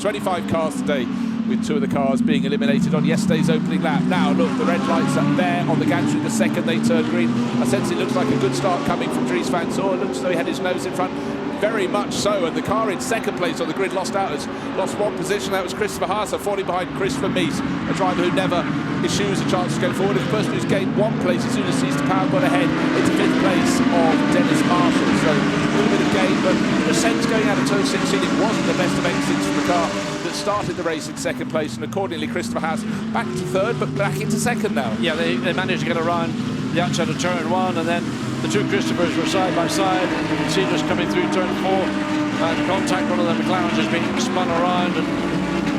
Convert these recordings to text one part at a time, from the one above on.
25 cars today, with 2 of the cars being eliminated on yesterday's opening lap. Now look, the red lights up there on the gantry the second they turn green. I sense it looks like a good start coming from Dries van Tor. It looks as though he had his nose in front. Very much so, and the car in second place on the grid lost 1 position. That was Christopher Haase, falling behind Christopher Mies, a driver who never eschews a chance to go forward. The person who's gained 1 place as soon as sees the power got ahead into 5th place of Dennis Marshall. So a little bit of gain, but in a sense, going out of turn 16, it wasn't the best of exits from the car that started the race in second place, and accordingly Christopher Haase back to third, but back into second now. Yeah, they managed to get around the outside of turn 1, and then the 2 Christophers were side by side. You can see just coming through turn 4, and contact, one of the McLarens is being spun around, and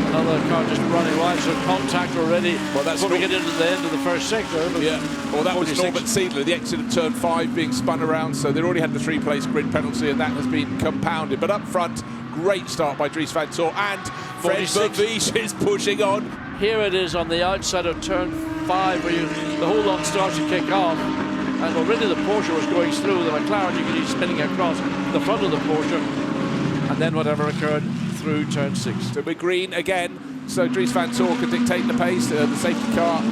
another car just running wide, so contact already. Well, that's before we get into the end of the first sector. Yeah, well, that was Norbert Siedler, the exit of turn 5 being spun around, so they already had the 3-place grid penalty, and that has been compounded. But up front, great start by Dries van Tor, and Fred Vervies is pushing on. Here it is on the outside of turn 5, where the whole lot starts to kick off. And already the Porsche was going through. The McLaren, you can see spinning across the front of the Porsche. And then whatever occurred through turn 6. So we're green again, so Dries van Tor can dictate the pace. The safety car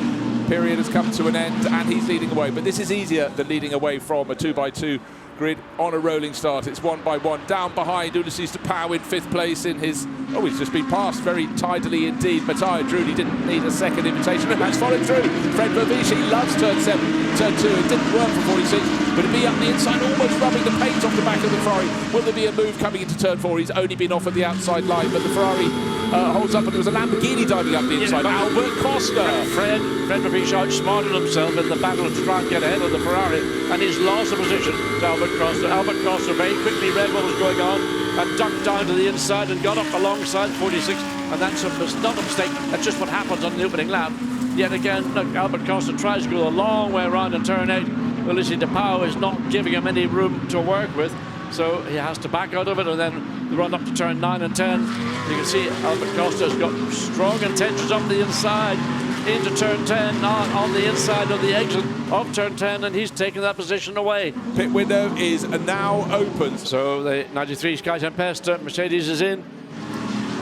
period has come to an end, and he's leading away. But this is easier than leading away from a 2x2 grid on a rolling start. It's 1 by 1. Down behind, Ulysses de Pauw in 5th place in his... Oh, he's just been passed very tidily indeed. Matteo Drudi didn't need a second invitation, and that's followed through. Fred Vervies, he loves turn 7, turn 2. It didn't work for 46, but it'd be up the inside, almost rubbing the paint off the back of the Ferrari. Will there be a move coming into turn 4? He's only been off at the outside line, but the Ferrari holds up, and there was a Lamborghini diving up the inside. Albert Costa. Fred Vervies outsmarted himself in the battle to try and get ahead of the Ferrari, and he's lost the position to Albert Costa. Albert Costa very quickly read what was going on and ducked down to the inside and got up alongside 46, and that's not a mistake. That's just what happens on the opening lap. Yet again, look, Albert Costa tries to go a long way around in turn 8. Ulysses de Pauw is not giving him any room to work with, so he has to back out of it, and then the run up to turn 9 and 10. You can see Albert Costa has got strong intentions up the inside into turn 10, on the inside of the exit of turn 10, and he's taken that position away. Pit window is now open. So the 93 Sky Tempesta Mercedes is in.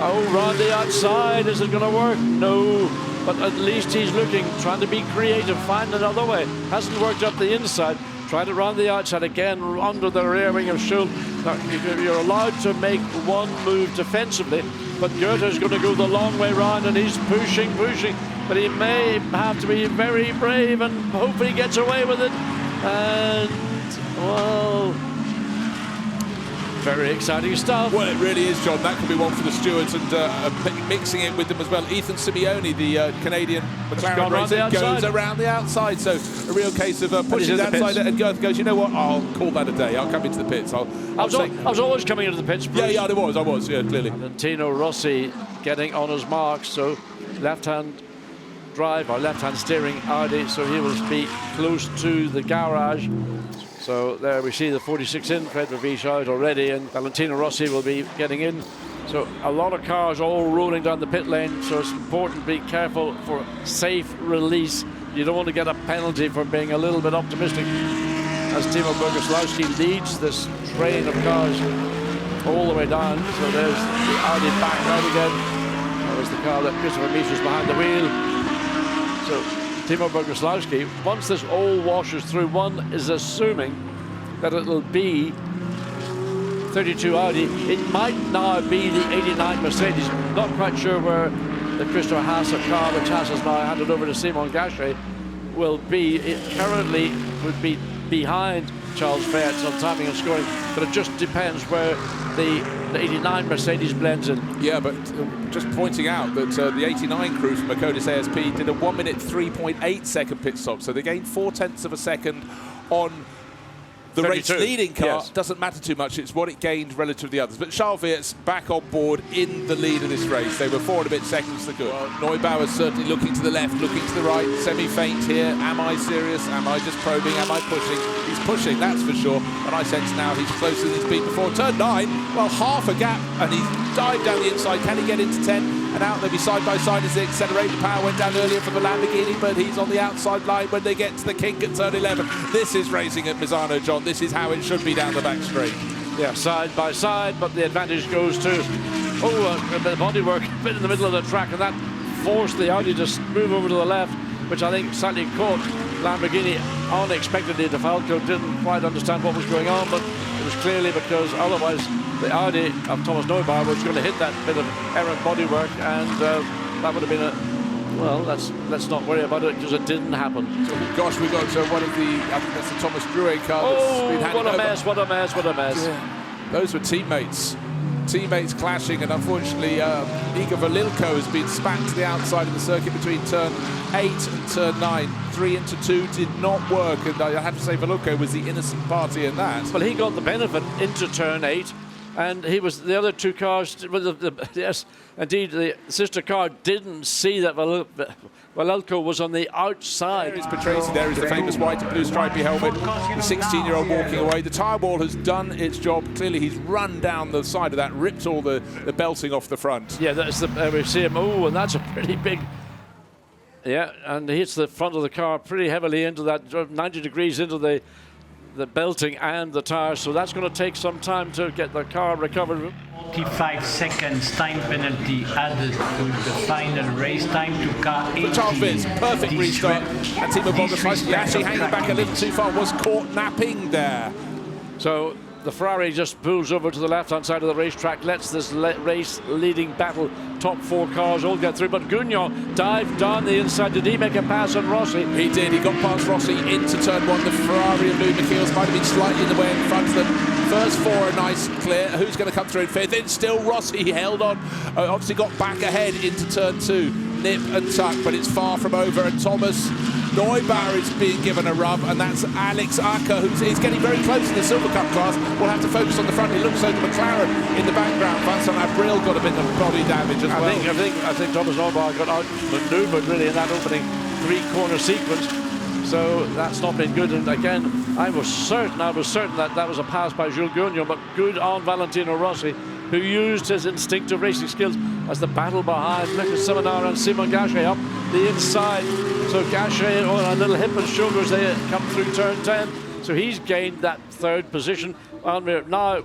Oh, round the outside, is it going to work? No, but at least he's looking, trying to be creative, find another way. Hasn't worked up the inside. Tried it round the outside again, under the rear wing of Schul. Now, you're allowed to make 1 move defensively, but Goethe is going to go the long way round, and he's pushing, but he may have to be very brave and hopefully he gets away with it. And, well, very exciting stuff. Well, it really is, John. That could be one for the stewards, and mixing it with them as well. Ethan Simeone, the Canadian McLaren racer, goes around the outside. So a real case of pushing the outside, and Goethe goes, you know what, I'll call that a day. I'll come into the pits. I was always coming into the pits, Bruce. Yeah, I was, clearly. Valentino Rossi getting on his mark, so left-hand drive or left-hand steering Audi, so he will be close to the garage. So there we see the 46 in, Fred Vervies out already, and Valentino Rossi will be getting in. So a lot of cars all rolling down the pit lane, so it's important to be careful for safe release. You don't want to get a penalty for being a little bit optimistic, as Timo Boguslawski leads this train of cars all the way down. So there's the Audi back out again. That was the car that Christopher Mies was behind the wheel. So Timo Boguslawski, once this all washes through, one is assuming that it'll be 32 Audi. It might now be the 89 Mercedes. Not quite sure where the Christopher Haase car, which Haase has now handed over to Simon Gachet, will be. It currently would be behind Charles Fayette's on timing and scoring, but it just depends where the 89 Mercedes blends in. Yeah, but just pointing out that the 89 crew from Mercedes ASP did a 1 minute 3.8 second pit stop, so they gained 0.4 of a second on the 32. race leading car. Yes. Doesn't matter too much, it's what it gained relative to the others. But Charles Fayette's back on board in the lead of this race. They were 4 and a bit seconds to good. Well, Neubauer certainly looking to the left, looking to the right, semi-faint here. Am I serious? Am I just probing? Am I pushing? He's pushing, that's for sure. And I sense now he's closer than he's been before. Turn 9, well, half a gap, and he's dived down the inside. Can he get into 10? And out, they'll be side by side as they accelerate. The power went down earlier for the Lamborghini, but he's on the outside line when they get to the kink at turn 11. This is racing at Misano, John. This is how it should be down the back straight. Yeah, side by side, but the advantage goes to the bodywork a bit in the middle of the track, and that forced the Audi to move over to the left, which I think slightly caught Lamborghini unexpectedly. De Falco didn't quite understand what was going on, but it was clearly because otherwise the Audi of Thomas Neubauer was going to hit that bit of errant bodywork, and that would have been well, let's not worry about it because it didn't happen. So, gosh, we got one of the, I think that's the Thomas Drouet car. What a mess, what a mess, what a mess. Yeah. Those were teammates clashing, and unfortunately Igor Valilko has been spat to the outside of the circuit between turn 8 and turn 9. 3 into 2 did not work, and I have to say Valilko was the innocent party in that. Well, he got the benefit into turn 8, and he was the other two cars. Yes, indeed, the sister car didn't see that Valilko was on the outside. There is Petresi, there is the famous white and blue stripy helmet. The 16-year-old walking away. The tyre wall has done its job. Clearly, he's run down the side of that, ripped all the belting off the front. Yeah, that's the we see him. Oh, and that's a pretty big. Yeah, and he hits the front of the car pretty heavily into that, 90 degrees into the belting and the tires, so that's going to take some time to get the car recovered. 45 seconds time penalty added to the final race time to car 18. Charles Fitz, perfect restart, and Timo Bogas actually hanging back a little too far, was caught napping there. So the Ferrari just pulls over to the left-hand side of the racetrack, lets this race-leading battle, top 4 cars all get through, but Gugnon dived down the inside. Did he make a pass on Rossi? He did. He got past Rossi into turn 1. The Ferrari of Louis Michiels might have been slightly in the way in front of them. First 4 are nice and clear. Who's going to come through in 5th? It's still Rossi. He held on. Obviously got back ahead into turn 2. Nip and tuck, but it's far from over, and Thomas Neubauer is being given a rub, and that's Alex Acker, who's getting very close in the Silver Cup class. We'll have to focus on the front. It looks like the McLaren in the background. Vincent Abril got a bit of body damage as well. I think Thomas Neubauer got outmaneuvered really in that opening 3-corner sequence. So that's not been good. And again, I was certain that that was a pass by Jules Gugnon, but good on Valentino Rossi, who used his instinctive racing skills as the battle behind Lucas Simonard and Simon Gachet up the inside. So Gachet on a little hip and shoulders, they come through turn 10. So he's gained that 3rd position. And we're now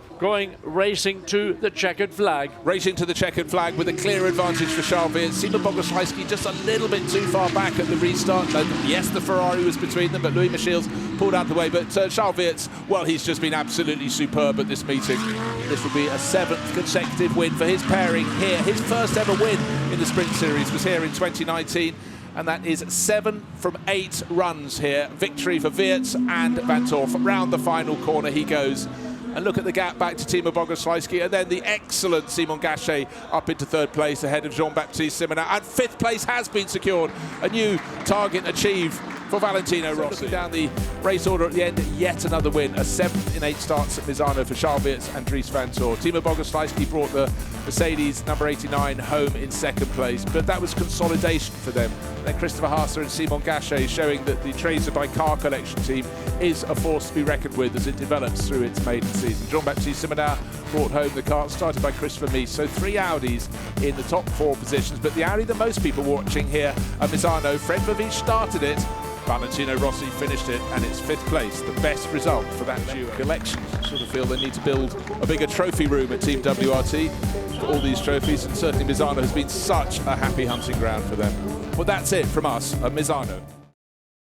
racing to the checkered flag. Racing to the checkered flag with a clear advantage for Charles Wirtz. Simon Bogoslawski just a little bit too far back at the restart. Yes, the Ferrari was between them, but Louis Michiels pulled out the way. But Charles Wirtz, well, he's just been absolutely superb at this meeting. This will be a 7th consecutive win for his pairing here. His first ever win in the Sprint Series was here in 2019. And that is 7 from 8 runs here. Victory for Wirtz and Vantor. Round the final corner he goes. And look at the gap back to Timo Bogoslawski, and then the excellent Simon Gachet up into 3rd place ahead of Jean-Baptiste Simonard. And 5th place has been secured. A new target achieved for Valentino Rossi. Looking down the race order at the end, yet another win. A 7th in 8 starts at Misano for Charles Wirtz and Dries Vantor. Timo Bogoslawski brought the Mercedes number 89 home in 2nd place, but that was consolidation for them. Then Christopher Haase and Simon Gachet showing that the Tracer by Car Collection team is a force to be reckoned with as it develops through its maiden season. Jean-Baptiste Simonard brought home the car, started by Christopher Mies. So 3 Audis in the top 4 positions, but the Audi that most people watching here at Misano, Fred Vervies started it, Valentino Rossi finished it, and it's 5th place, the best result for that duo. Collections sort of feel they need to build a bigger trophy room at Team WRT for all these trophies, and certainly Misano has been such a happy hunting ground for them. Well, that's it from us at Misano.